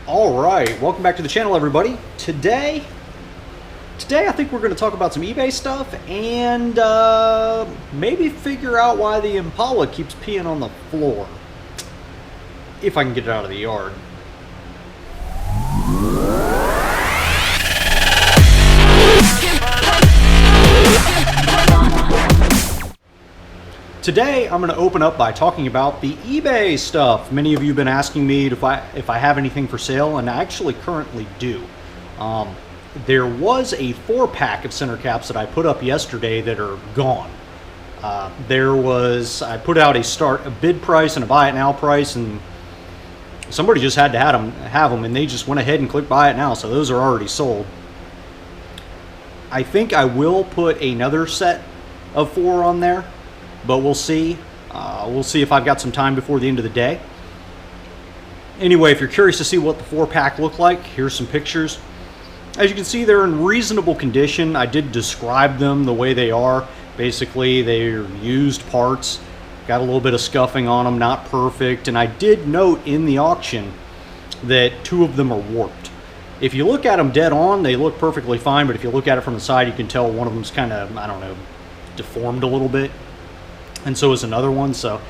Alright, welcome back to the channel, everybody. Today I think we're going to talk about some eBay stuff and maybe figure out why the Impala keeps peeing on the floor. If I can get it out of the yard. Today I'm going to open up by talking about the eBay stuff. Many of you have been asking me if I have anything for sale, and I actually currently do. There was a 4-pack of center caps that I put up yesterday that are gone. I put out a bid price and a buy it now price, and somebody just had to have them, and they just went ahead and clicked buy it now, so those are already sold. I think I will put another set of 4 on there, but we'll see. We'll see if I've got some time before the end of the day. Anyway, if you're curious to see what the 4-pack look like, here's some pictures. As you can see, they're in reasonable condition. I did describe them the way they are. Basically, they're used parts. Got a little bit of scuffing on them, not perfect. And I did note in the auction that 2 of them are warped. If you look at them dead on, they look perfectly fine. But if you look at it from the side, you can tell one of them's kind of, I don't know, deformed a little bit. And so is another one. So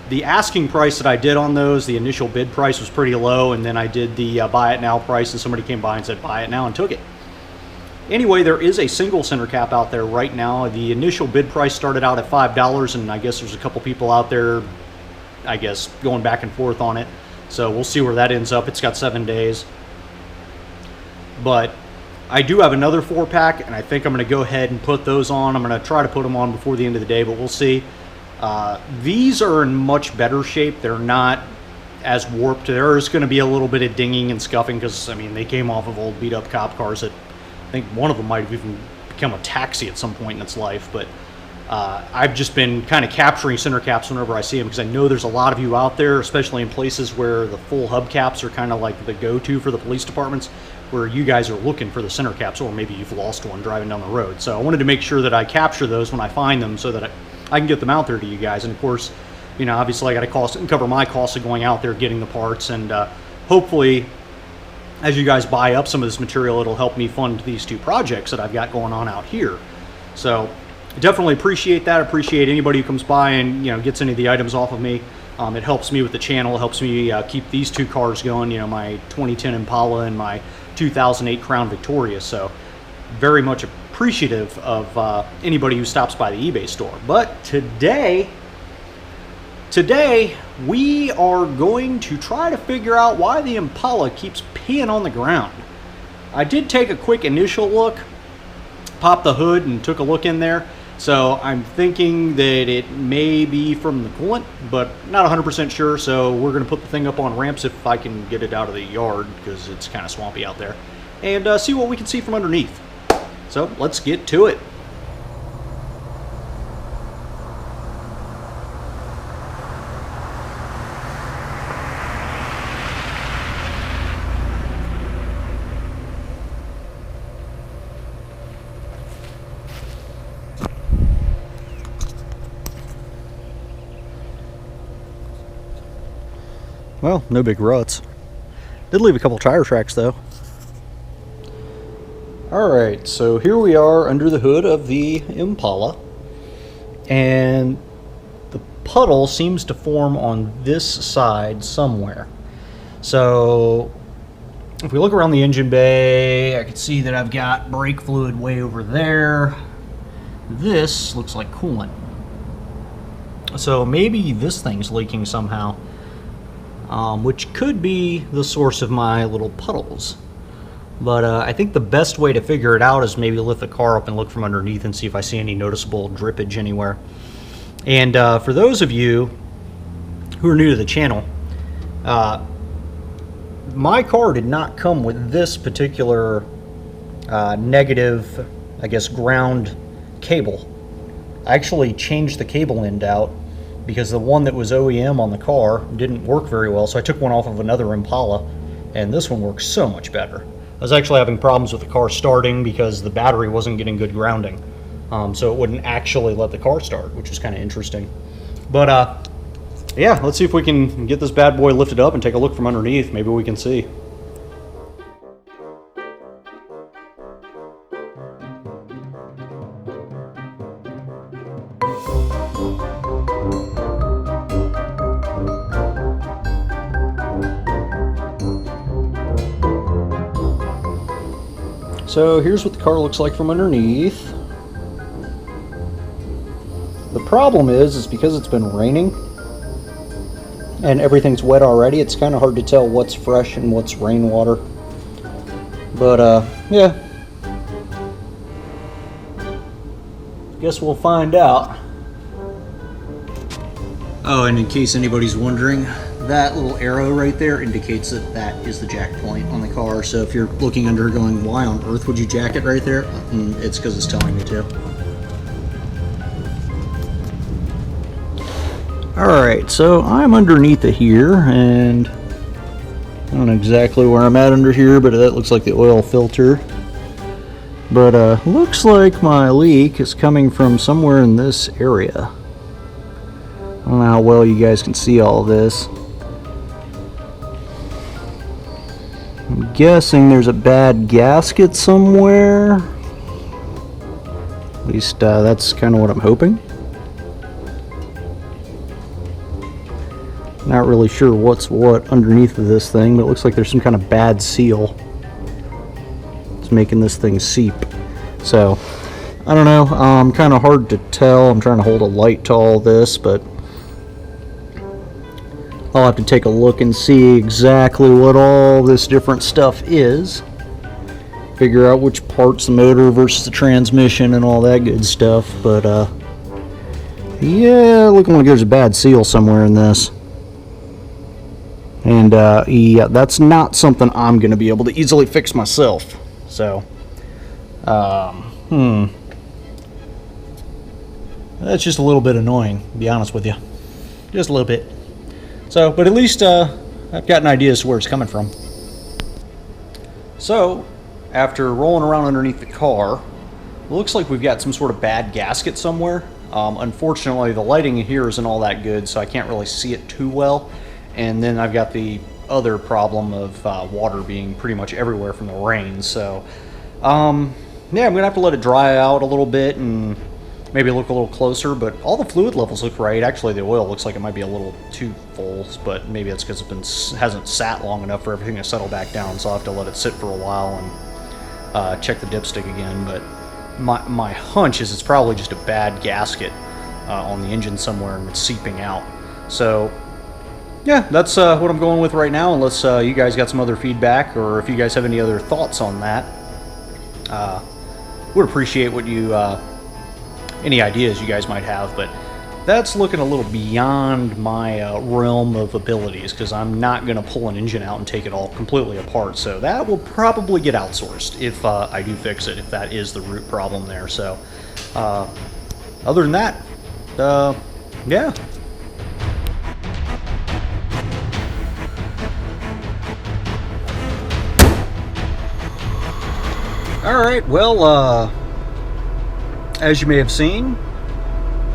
the asking price that I did on those, the initial bid price was pretty low, and then I did the buy it now price, and somebody came by and said buy it now and took it. Anyway, there is a single center cap out there right now. The initial bid price started out at $5, and I guess there's a couple people out there, I guess, going back and forth on it. So we'll see where that ends up. It's got 7 days. But I do have another 4-pack, and I think I'm going to go ahead and put those on. I'm going to try to put them on before the end of the day, but we'll see. These are in much better shape. They're not as warped. There's going to be a little bit of dinging and scuffing because, I mean, they came off of old beat-up cop cars that I think one of them might have even become a taxi at some point in its life. But I've just been kind of capturing center caps whenever I see them because I know there's a lot of you out there, especially in places where the full hubcaps are kind of like the go-to for the police departments, where you guys are looking for the center caps, or maybe you've lost one driving down the road. So I wanted to make sure that I capture those when I find them so that I can get them out there to you guys. And of course, you know, obviously I got to cover my costs of going out there getting the parts, and hopefully as you guys buy up some of this material, it'll help me fund these 2 projects that I've got going on out here. So definitely appreciate that. Appreciate anybody who comes by and, you know, gets any of the items off of me. It helps me with the channel. It helps me keep these 2 cars going, you know, my 2010 Impala and my 2008 Crown Victoria. So very much appreciative of anybody who stops by the eBay store. But today we are going to try to figure out why the Impala keeps peeing on the ground. I did take a quick initial look, popped the hood and took a look in there. So I'm thinking that it may be from the coolant, but not 100% sure. So we're going to put the thing up on ramps if I can get it out of the yard, because it's kind of swampy out there, and see what we can see from underneath. So let's get to it. Well, no big ruts. Did leave a couple tire tracks though. Alright, so here we are under the hood of the Impala, and the puddle seems to form on this side somewhere. So if we look around the engine bay, I can see that I've got brake fluid way over there. This looks like coolant. So maybe this thing's leaking somehow, which could be the source of my little puddles. But I think the best way to figure it out is maybe lift the car up and look from underneath and see if I see any noticeable drippage anywhere. And for those of you who are new to the channel, my car did not come with this particular negative, I guess, ground cable. I actually changed the cable end out because the one that was OEM on the car didn't work very well, so I took one off of another Impala, and this one works so much better. I was actually having problems with the car starting because the battery wasn't getting good grounding, so it wouldn't actually let the car start, which is kind of interesting. But yeah, let's see if we can get this bad boy lifted up and take a look from underneath. Maybe we can see. So here's what the car looks like from underneath. The problem is because it's been raining and everything's wet already, it's kind of hard to tell what's fresh and what's rainwater. But yeah, guess we'll find out. Oh, and in case anybody's wondering, that little arrow right there indicates that that is the jack point on the car. So if you're looking under going, why on earth would you jack it right there? It's because it's telling me to. Alright, so I'm underneath it here, and I don't know exactly where I'm at under here, but that looks like the oil filter. But looks like my leak is coming from somewhere in this area. I don't know how well you guys can see all this. I'm guessing there's a bad gasket somewhere. At least that's kind of what I'm hoping. Not really sure what's what underneath of this thing, but it looks like there's some kind of bad seal. It's making this thing seep. So, I don't know. Kind of hard to tell. I'm trying to hold a light to all this, but I'll have to take a look and see exactly what all this different stuff is. Figure out which parts, the motor versus the transmission and all that good stuff. But yeah, looking like there's a bad seal somewhere in this. And yeah, that's not something I'm going to be able to easily fix myself. So, that's just a little bit annoying, to be honest with you. Just a little bit. So, but at least I've got an idea as to where it's coming from. So, after rolling around underneath the car, it looks like we've got some sort of bad gasket somewhere. Unfortunately, the lighting in here isn't all that good, so I can't really see it too well. And then I've got the other problem of water being pretty much everywhere from the rain. So, yeah, I'm going to have to let it dry out a little bit and maybe look a little closer. But all the fluid levels look right. Actually, the oil looks like it might be a little too full, but maybe it's because it hasn't sat long enough for everything to settle back down. So I'll have to let it sit for a while and check the dipstick again. But my hunch is it's probably just a bad gasket on the engine somewhere and it's seeping out. So yeah, that's what I'm going with right now, unless you guys got some other feedback, or if you guys have any other thoughts on that. Would appreciate what you, any ideas you guys might have, but that's looking a little beyond my realm of abilities, because I'm not going to pull an engine out and take it all completely apart, so that will probably get outsourced if I do fix it, if that is the root problem there. So, other than that, yeah. Alright, well, as you may have seen,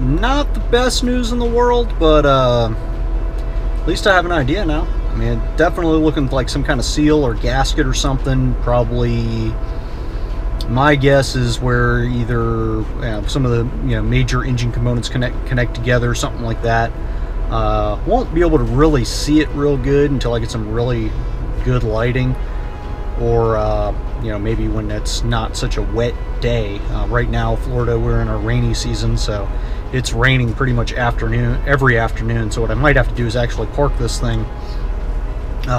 not the best news in the world, but at least I have an idea now. I mean, definitely looking like some kind of seal or gasket or something. Probably, my guess is where either some of the major engine components connect together, something like that. Won't be able to really see it real good until I get some really good lighting, or maybe when it's not such a wet day. Right now, Florida, we're in our rainy season, so it's raining pretty much every afternoon. So what I might have to do is actually park this thing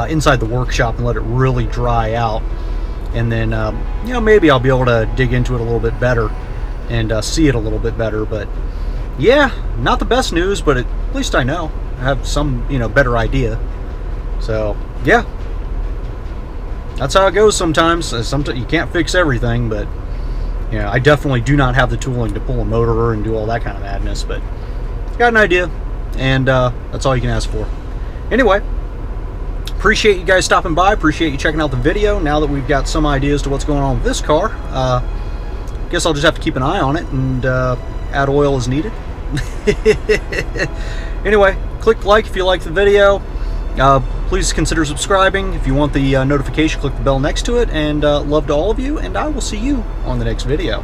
inside the workshop and let it really dry out, and then maybe I'll be able to dig into it a little bit better and see it a little bit better. But yeah, not the best news, but at least I know. I have some better idea. So yeah, that's how it goes sometimes. Sometimes you can't fix everything, but I definitely do not have the tooling to pull a motor and do all that kind of madness, but got an idea, and that's all you can ask for. Anyway, appreciate you guys stopping by. Appreciate you checking out the video. Now that we've got some ideas to what's going on with this car, guess I'll just have to keep an eye on it and add oil as needed. Anyway, click like if you like the video. Please consider subscribing. If you want the notification, click the bell next to it. And love to all of you, and I will see you on the next video.